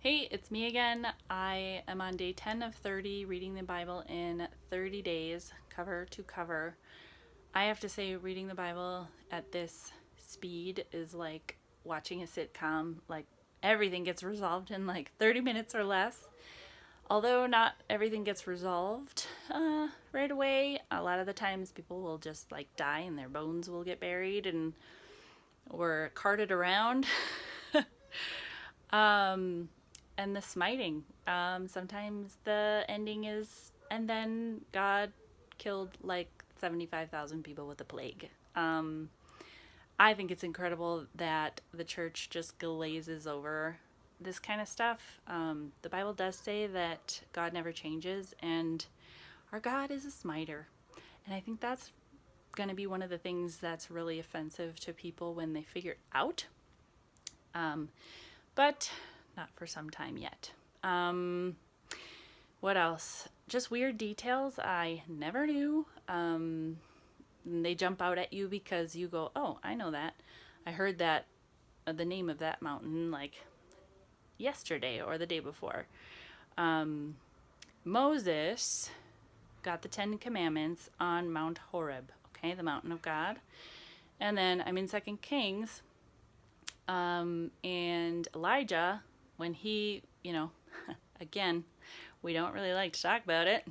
Hey, it's me again. I am on day 10 of 30, reading the Bible in 30 days, cover to cover. I have to say, reading the Bible at this speed is like watching a sitcom. Like, everything gets resolved in like 30 minutes or less. Although not everything gets resolved right away. A lot of the times people will just like die and their bones will get buried and or carted around. And the smiting. Sometimes the ending is, and then God killed like 75,000 people with the plague. I think it's incredible that the church just glazes over this kind of stuff. The Bible does say that God never changes, and our God is a smiter. And I think that's going to be one of the things that's really offensive to people when they figure it out. But not for some time yet. What else? Just weird details I never knew. They jump out at you because you go, oh, I know that. I heard that, the name of that mountain like yesterday or the day before. Moses got the 10 Commandments on Mount Horeb, okay, the mountain of God. And then I'm in 2 Kings, and Elijah, when he, again, we don't really like to talk about it,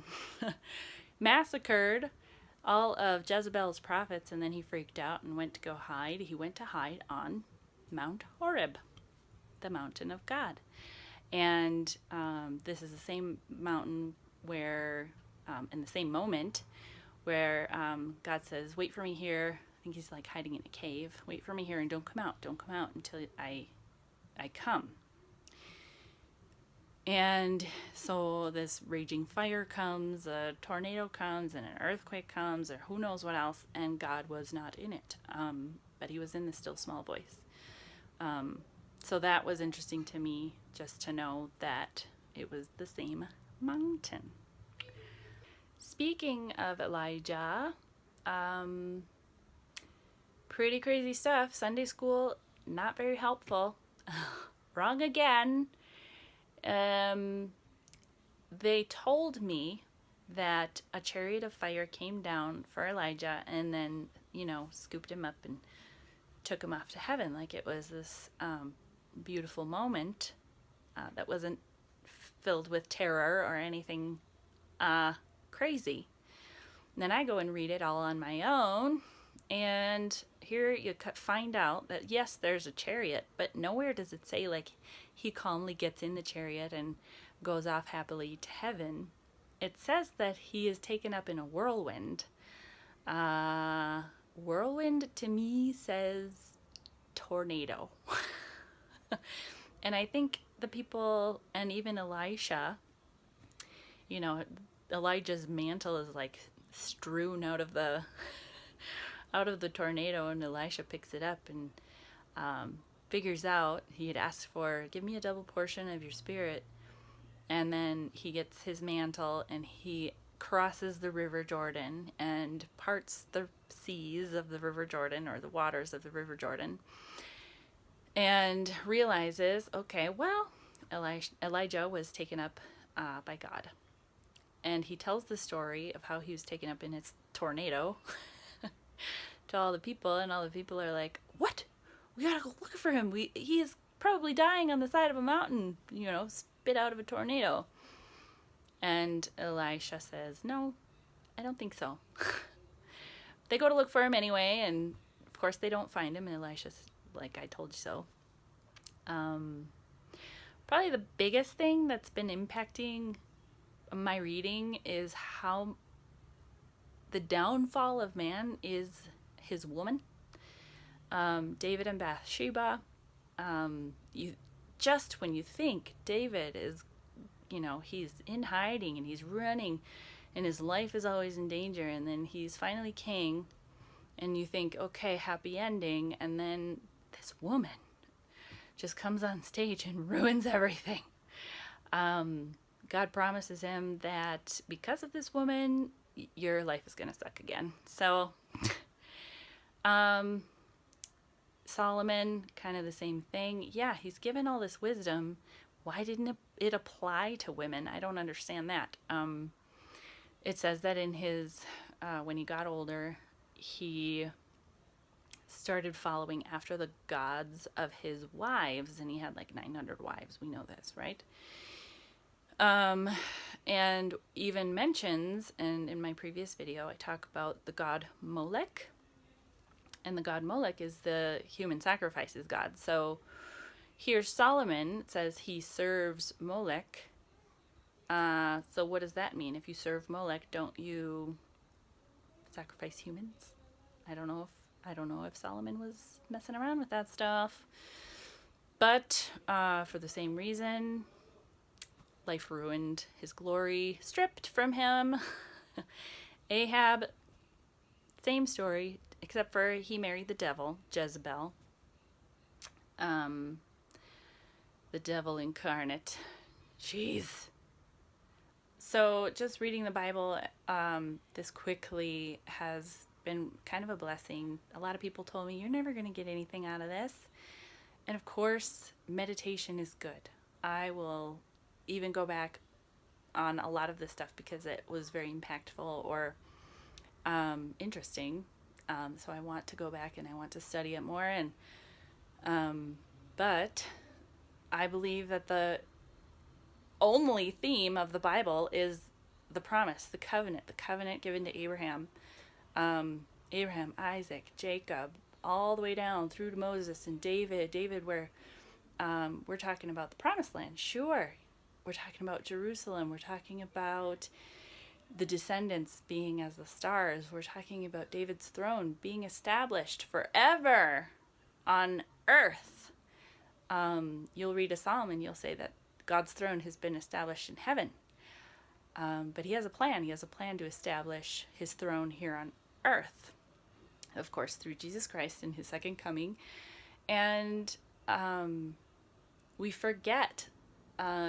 massacred all of Jezebel's prophets, and then he freaked out and went to go hide. He went to hide on Mount Horeb, the mountain of God. And this is the same mountain where, in the same moment, where God says, wait for me here. I think he's like hiding in a cave. Wait for me here and don't come out until I come. And so this raging fire comes, a tornado comes, and an earthquake comes, or who knows what else, and God was not in it. But he was in the still small voice. So that was interesting to me, just to know that it was the same mountain. Speaking of Elijah, pretty crazy stuff. Sunday school, not very helpful. Wrong again. They told me that a chariot of fire came down for Elijah and then, scooped him up and took him off to heaven. Like it was this beautiful moment that wasn't filled with terror or anything crazy. And then I go and read it all on my own, and here you find out that yes, there's a chariot, but nowhere does it say like he calmly gets in the chariot and goes off happily to heaven. It says that he is taken up in a whirlwind. Whirlwind to me says tornado. And I think the people, and even Elisha, Elijah's mantle is like strewn out of the tornado, and Elisha picks it up and figures out he had asked for, give me a double portion of your spirit. And then he gets his mantle and he crosses the river Jordan and parts the seas of the river Jordan, or the waters of the river Jordan, and realizes, okay, well, Elijah was taken up by God. And he tells the story of how he was taken up in his tornado to all the people, and all the people are like, what? We gotta go look for him. He is probably dying on the side of a mountain, spit out of a tornado. And Elisha says, no, I don't think so. They go to look for him anyway, and of course they don't find him, and Elisha's like, I told you so. Probably the biggest thing that's been impacting my reading is how the downfall of man is his woman. David and Bathsheba. When you think David is, he's in hiding and he's running and his life is always in danger, and then he's finally king, and you think, okay, happy ending, and then this woman just comes on stage and ruins everything. God promises him that because of this woman, your life is going to suck again. So, Solomon, kind of the same thing. Yeah, he's given all this wisdom. why didn't it apply to women? I don't understand that. It says that in his, when he got older, he started following after the gods of his wives, and he had like 900 wives. We know this, right? And even mentions, and in my previous video, I talk about the god Molech, and the god Molech is the human sacrifices god. So here Solomon says he serves Molech. So what does that mean? If you serve Molech, don't you sacrifice humans? I don't know if Solomon was messing around with that stuff. But for the same reason, life ruined, his glory stripped from him. Ahab, same story, except for he married the devil, Jezebel. The devil incarnate. Jeez. So just reading the Bible this quickly has been kind of a blessing. A lot of people told me, you're never going to get anything out of this. And of course, meditation is good. I will even go back on a lot of this stuff because it was very impactful or interesting. So I want to go back and I want to study it more. And but I believe that the only theme of the Bible is the promise, the covenant given to Abraham. Abraham, Isaac, Jacob, all the way down through to Moses and David, where we're talking about the promised land. Sure, we're talking about Jerusalem. We're talking about the descendants being as the stars. We're talking about David's throne being established forever on earth. You'll read a psalm and you'll say that God's throne has been established in heaven. But he has a plan. He has a plan to establish his throne here on earth. Of course, through Jesus Christ and his second coming. And we forget.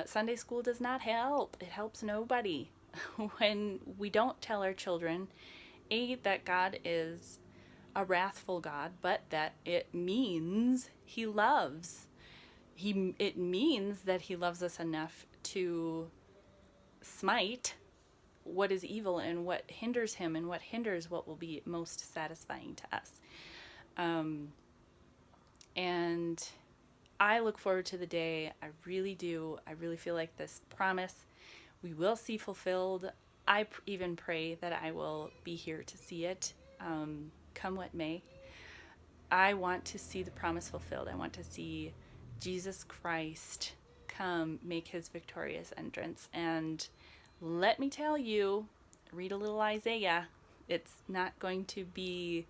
Sunday school does not help. It helps nobody. When we don't tell our children, that God is a wrathful God, but that it means he loves. It means that he loves us enough to smite what is evil and what hinders him and what hinders what will be most satisfying to us. And I look forward to the day. I really do. I really feel like this promise we will see fulfilled. I even pray that I will be here to see it, come what may. I want to see the promise fulfilled. I want to see Jesus Christ come make his victorious entrance. And let me tell you, read a little Isaiah. It's not going to be,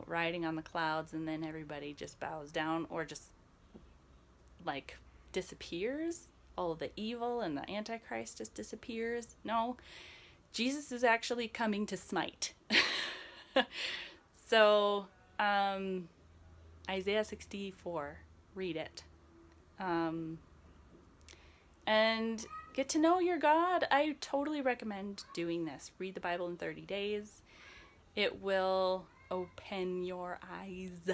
riding on the clouds and then everybody just bows down or just like disappears. All of the evil and the Antichrist just disappears. No, Jesus is actually coming to smite. So, Isaiah 64, read it. And get to know your God. I totally recommend doing this. Read the Bible in 30 days. It will open your eyes.